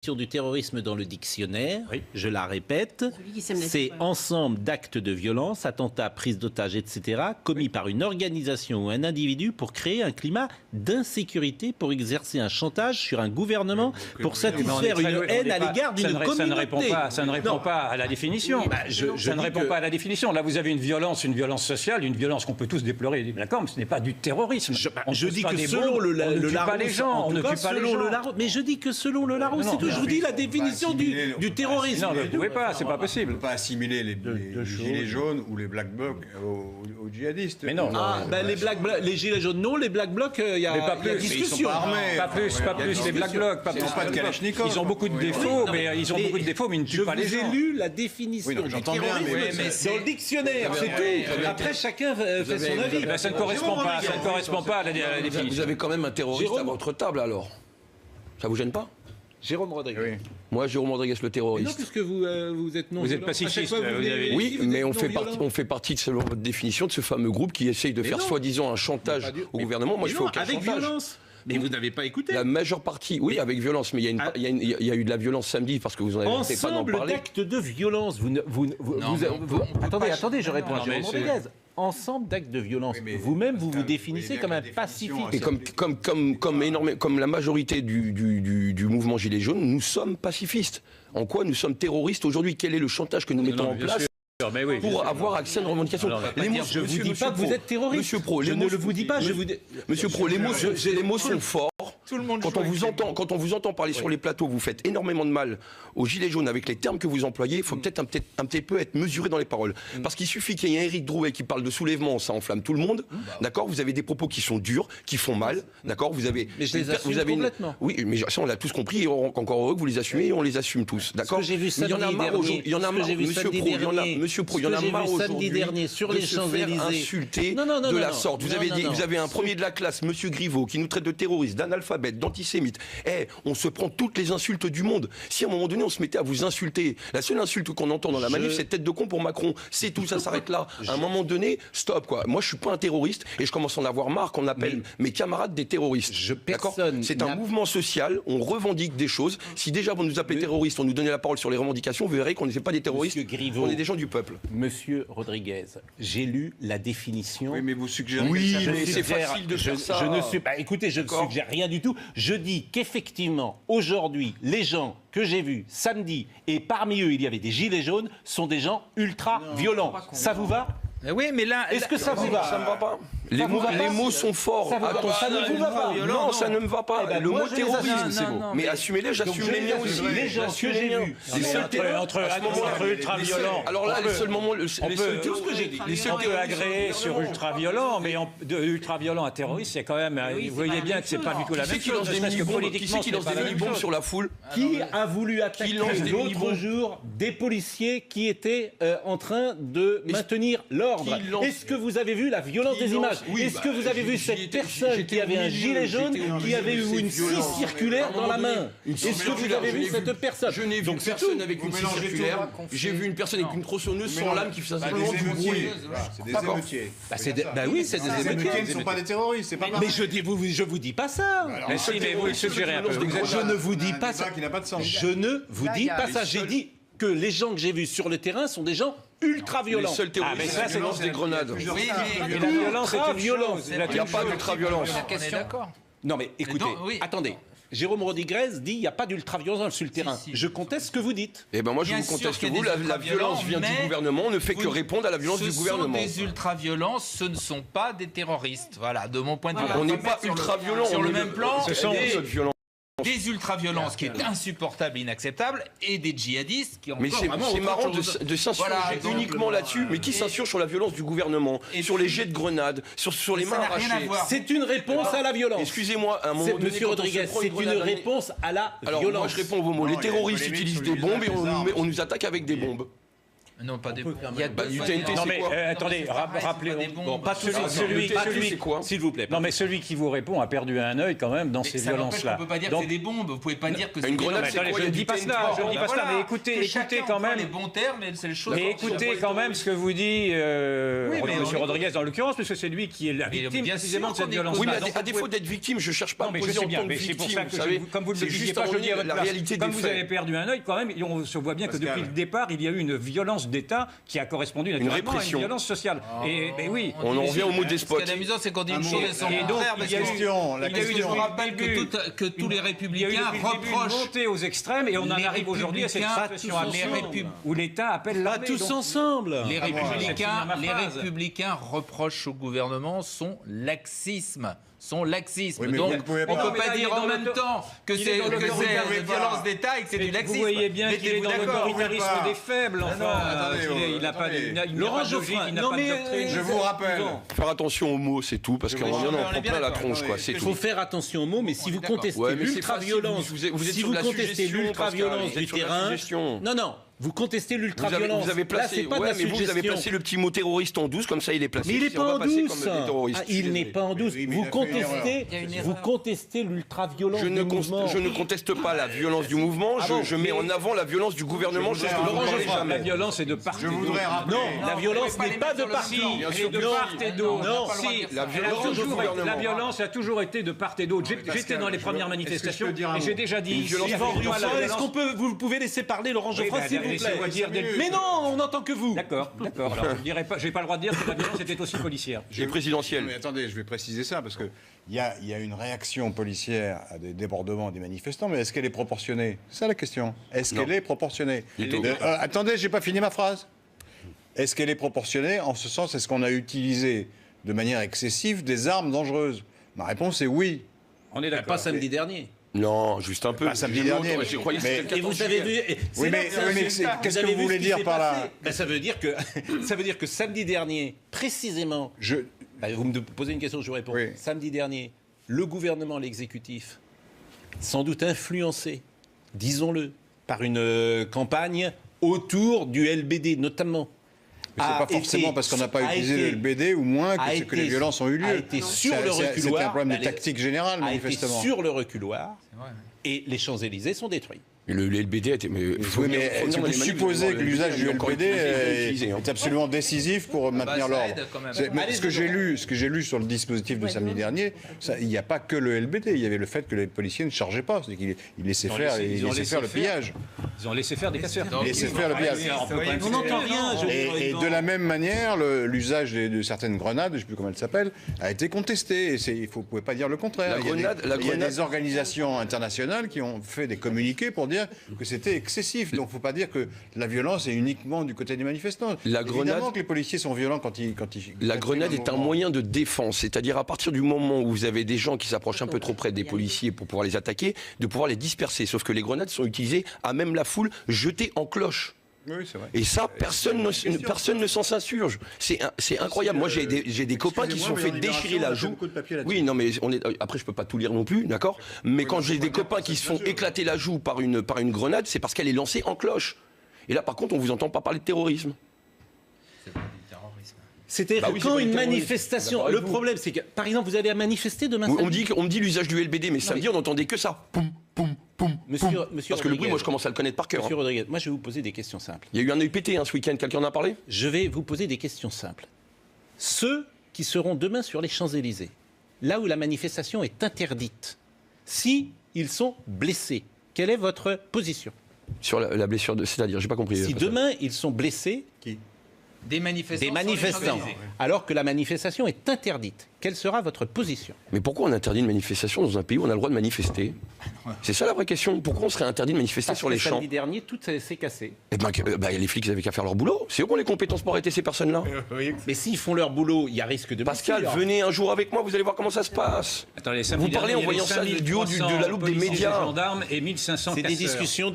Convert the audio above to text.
Du terrorisme dans le dictionnaire, oui. Je la répète, c'est ensemble d'actes de violence, attentats, prise d'otages, etc., commis par une organisation ou un individu pour créer un climat d'insécurité, pour exercer un chantage sur un gouvernement, pour satisfaire une haine à l'égard d'une communauté. Ça ne répond pas à la définition. Ça ne répond pas à la définition. Là, vous avez une violence sociale, une violence qu'on peut tous déplorer, d'accord, mais ce n'est pas du terrorisme. Je dis que selon le Larousse, mais je dis que selon le Larousse, c'est tout. Je vous dis la définition du terrorisme. Non, vous ne pouvez pas, c'est pas possible. On ne peut pas assimiler les gilets jaunes ou les black blocs aux djihadistes. Mais non. Les gilets jaunes, non, les black blocs, il y a discussion. Ils sont pas armés. Pas plus les black blocs. Ils n'ont pas de Kalachnikov. Ils ont beaucoup de défauts, mais ils ne tuent pas les gens. Je vous ai lu la définition du terrorisme dans le dictionnaire, c'est tout. Après, chacun fait son avis. Ça ne correspond pas à la définition. Vous avez quand même un terroriste à votre table, alors. Ça vous gêne pas? Jérôme Rodriguez. Oui. Moi, Jérôme Rodriguez, le terroriste. Non, puisque vous êtes non. Vous êtes pacifiste. Oui, mais on fait partie, selon votre définition, de ce fameux groupe qui essaye de faire soi-disant un chantage au gouvernement. Moi, je fais aucun chantage. Avec violence. Mais vous n'avez pas écouté. La majeure partie, oui, avec violence, mais il y a eu de la violence samedi parce que vous en avez peut-être pas d'en parler. Ensemble d'actes de violence. Attendez, je réponds à Jérôme Rodriguez. Ensemble d'actes de violence. Vous-même, vous vous définissez comme un pacifiste. Et comme la majorité du mouvement Gilets jaunes, nous sommes pacifistes. En quoi nous sommes terroristes aujourd'hui? Quel est le chantage que nous mettons en place pour avoir accès à une revendication? Je ne vous dis pas que vous êtes terroriste. Monsieur Pro, je ne vous dis pas. Monsieur Pro, les mots sont forts. Quand on vous entend parler sur les plateaux, vous faites énormément de mal aux Gilets jaunes avec les termes que vous employez. Il faut peut-être un petit peu être mesuré dans les paroles. Parce qu'il suffit qu'il y ait Éric Drouet qui parle de soulèvement, ça enflamme tout le monde. D'accord? Vous avez des propos qui sont durs, qui font mal. D'accord? Vous avez. Mais je les assume complètement. Oui, mais ça on l'a tous compris. Et encore heureux que vous les assumez et on les assume tous. D'accord? Il y en a marre aujourd'hui. Il y en a marre, Monsieur Pro. Il y en a marre samedi dernier sur les Champs-Élysées. Insulté de la sorte. Vous avez un premier de la classe, Monsieur Griveaux, qui nous traite de terroristes, d'analphabètes, d'antisémites. On se prend toutes les insultes du monde. Si à un moment donné on se mettait à vous insulter, la seule insulte qu'on entend dans la manif, c'est tête de con pour Macron. C'est tout, ça s'arrête là. À un moment donné, stop quoi. Moi je suis pas un terroriste et je commence à en avoir marre qu'on appelle mes camarades des terroristes. D'accord ? C'est un mouvement social, on revendique des choses. Si déjà vous nous appelez terroristes, on nous donnait la parole sur les revendications, vous verrez qu'on n'est pas des terroristes, on est des gens du peuple. Monsieur Rodriguez, j'ai lu la définition. Oui, mais vous suggérez. Oui, mais c'est facile de faire ça. Écoutez, je ne suggère rien du tout. Je dis qu'effectivement, aujourd'hui, les gens que j'ai vus samedi, et parmi eux, il y avait des gilets jaunes, sont des gens ultra violents. Ça vous va ? Oui, mais là... Est-ce que ça vous va ? Ça me va pas. Les mots sont forts. Ça ne vous va pas. Non, ça ne me va pas. Le mot terrorisme, c'est beau. Mais assumez-les, j'assume les miens aussi. Les gens que j'ai vus. Entre ultra-violents. Alors là, les seuls moments... On peut agréer sur ultra-violent, mais de ultra-violent à terroriste, c'est quand même... Vous voyez bien que c'est pas du tout la même chose. Qui c'est qui lance des mini-bombes sur la foule? Qui a voulu attaquer l'autre jour des policiers qui étaient en train de maintenir l'ordre? Est-ce que vous avez vu la violence des images? Est-ce que vous avez vu cette personne qui avait un gilet jaune, qui avait eu une scie circulaire dans la main? Est-ce que vous avez vu cette personne? Je n'ai vu personne avec une scie circulaire. J'ai vu une personne avec une tronçonneuse sans lame qui faisait simplement du bruit. C'est des émeutiers. Oui, c'est des émeutiers. Les émeutiers ne sont pas des terroristes, c'est pas pareil. Mais je vous dis pas ça. Mais si, mais vous suggérez un peu. Je ne vous dis pas ça. Qui n'a pas de sens. Je ne vous dis pas ça. J'ai dit que les gens que j'ai vus sur le terrain sont des gens ultra violents. Les seuls terroristes, mais ça, c'est lance des grenades. Oui, mais la violence est une violence. Il n'y a pas d'ultra-violence. On est d'accord. Non, mais écoutez, attendez. Jérôme Rodriguez dit qu'il n'y a pas d'ultra-violence sur le terrain. Je conteste ce que vous dites. Eh ben moi, je vous conteste vous. La violence vient du gouvernement. On ne fait que répondre à la violence du gouvernement. Ce sont des ultra-violents, ce ne sont pas des terroristes. Voilà, de mon point de vue. On n'est pas ultra-violents. Sur le même plan, ce sont des ultra-violences qui est insupportable et inacceptable, et des djihadistes qui ont... Mais c'est marrant de s'insurger uniquement là-dessus, mais qui s'insurge sur la violence du gouvernement, sur les jets de grenades, sur les mains arrachées. C'est une réponse à la violence. Excusez-moi, à un moment donné, Monsieur Rodriguez, c'est une réponse à la violence. Alors moi je réponds à vos mots. Les terroristes utilisent des bombes et on nous attaque avec des bombes. Non, pas des bombes. Il y a UTNT, Non c'est mais quoi attendez, rappelez. Bon, Pas celui, c'est quoi s'il vous plaît. Non mais celui qui vous répond a perdu un œil quand même dans ces violences-là. On peut pas dire que c'est des bombes. Vous pouvez pas dire que c'est une des grenade, bombes. c'est quoi? Je ne dis pas cela, je ne dis pas cela, mais écoutez quand même. Les bons termes, mais c'est le chose. Mais écoutez quand même ce que vous dit M. Rodriguez dans l'occurrence, parce que c'est lui qui est la victime précisément de cette violence. Oui, mais à défaut d'être victime, je cherche pas à me poser en tant que victime. C'est pour ça que, comme vous ne le disiez pas, je dis à votre place, comme vous avez perdu un œil, quand même, on se voit bien que depuis le départ, il y a eu une violence d'État qui a correspondu naturellement à une violence sociale. Et oui. On en revient au mot despote. Ce qui est amusant, c'est qu'on dit une chose et son contraire. La question. Je vous rappelle que tous les républicains reprochent monter aux extrêmes et on en arrive aujourd'hui à cette situation où l'État appelle l'armée. Tous ensemble. Les républicains reprochent au gouvernement son laxisme. Oui, donc, vous pouvez on pas. ne peut pas dire en même temps que c'est une violence d'État et que c'est du laxisme. Vous voyez bien qu'il est dans l'autoritarisme des faibles, enfin. Il n'a pas Laurent Geoffrin, non mais je vous rappelle. Faire attention aux mots, c'est tout, parce qu'on en prend plein la tronche, quoi. C'est il tout. faut faire attention aux mots, mais si vous contestez Ouais, mais c'est l'ultra-violence, facile, vous êtes si sur vous de la contestez suggestion, l'ultra-violence Pascal, du sur de la terrain, suggestion. non, vous contestez l'ultra-violence. Vous avez placé, là, mais vous avez placé le petit mot terroriste en douce, comme ça il est placé. Mais il n'est pas en douce. Il n'est pas en douce. Oui, mais Vous contestez l'ultra-violence du mouvement. Je ne conteste pas la violence du mouvement, je mets en avant la violence du gouvernement. Je La violence est de part et Je d'autre. voudrais rappeler. Non, la violence n'est pas de partout. Elle est de part et d'autre. Non, La violence a toujours été de part et d'autre. J'étais dans les premières manifestations et j'ai déjà dit. Est-ce que vous pouvez laisser parler Laurent Geoffrin, s'il vous plaît? Mais non, on n'entend que vous. D'accord. Alors je n'ai pas le droit de dire que la violence était aussi policière. Et présidentielle. Mais attendez, je vais préciser ça parce que il y a une réaction policière à des débordements des manifestants, mais est-ce qu'elle est proportionnée? C'est ça la question. Est-ce qu'elle est proportionnée? Attendez, j'ai pas fini ma phrase. Est-ce qu'elle est proportionnée en ce sens? Est-ce qu'on a utilisé de manière excessive des armes dangereuses? Ma réponse est oui. On est d'accord. Pas samedi dernier. Non, juste un peu. Pas samedi dernier. Je croyais que c'était Et vous avez vu. Oui, mais qu'est-ce que vous voulez dire par là? Ça veut dire que samedi dernier, précisément. Vous me posez une question, je vous réponds. Oui. Samedi dernier, le gouvernement, l'exécutif, sans doute influencé, disons-le, par une campagne autour du LBD notamment. Mais c'est pas forcément parce qu'on n'a pas utilisé le LBD ou moins que les violences ont eu lieu. A été sur le reculoir. C'est un problème de tactique générale, manifestement. A été sur le reculoir et les Champs-Élysées sont détruits. Le LBD a été. Mais vous supposez que l'usage du LBD est absolument décisif pour maintenir l'ordre. Ce que j'ai lu sur le dispositif de samedi dernier, il n'y a pas que le LBD. Il y avait le fait que les policiers ne chargeaient pas, c'est qu'ils laissaient faire le pillage. Ils ont laissé faire des casseurs. Ils laissaient faire le pillage. On n'entend rien. Et de la même manière, l'usage de certaines grenades, je ne sais plus comment elles s'appellent, a été contesté. Il ne pouvez pas dire le contraire. Il y a des organisations internationales qui ont fait des communiqués pour dire que c'était excessif. Donc il ne faut pas dire que la violence est uniquement du côté des manifestants. Évidemment que les policiers sont violents quand ils... La grenade est un moyen de défense. C'est-à-dire à partir du moment où vous avez des gens qui s'approchent un peu trop près des policiers pour pouvoir les attaquer, de pouvoir les disperser. Sauf que les grenades sont utilisées à même la foule, jetées en cloche. Oui, c'est vrai. Et ça, personne ne s'en s'insurge. C'est incroyable. Moi, j'ai des copains qui se sont fait déchirer la joue. Oui, non, mais après, je peux pas tout lire non plus, d'accord. Mais quand j'ai des copains qui se font éclater la joue par une grenade, c'est parce qu'elle est lancée en cloche. Et là, par contre, on vous entend pas parler de terrorisme. C'était quand une manifestation. Le problème, c'est que, par exemple, vous allez à manifester demain samedi. On me dit l'usage du LBD, mais samedi, on n'entendait que ça. Poum, poum, poum. Monsieur parce que le bruit, moi, je commence à le connaître par cœur. Monsieur Rodriguez, moi, je vais vous poser des questions simples. Il y a eu un EPT ce week-end, quelqu'un en a parlé? Je vais vous poser des questions simples. Ceux qui seront demain sur les Champs-Élysées, là où la manifestation est interdite, si ils sont blessés, quelle est votre position? Sur la blessure, c'est-à-dire, j'ai pas compris. Si demain, ils sont blessés... Des manifestants. Alors que la manifestation est interdite. Quelle sera votre position? Mais pourquoi on interdit une manifestation dans un pays où on a le droit de manifester? C'est ça la vraie question. Pourquoi on serait interdit de manifester sur les champs? Samedi dernier, tout s'est cassé. Eh ben, les flics avaient qu'à faire leur boulot. C'est eux qui ont les compétences pour arrêter ces personnes-là. Mais s'ils font leur boulot, il y a risque de... Pascal, venez un jour avec moi, vous allez voir comment ça se passe. Attendez, vous parlez en voyant ça du haut de la loupe des médias. Gendarmes et 1500 C'est des discussions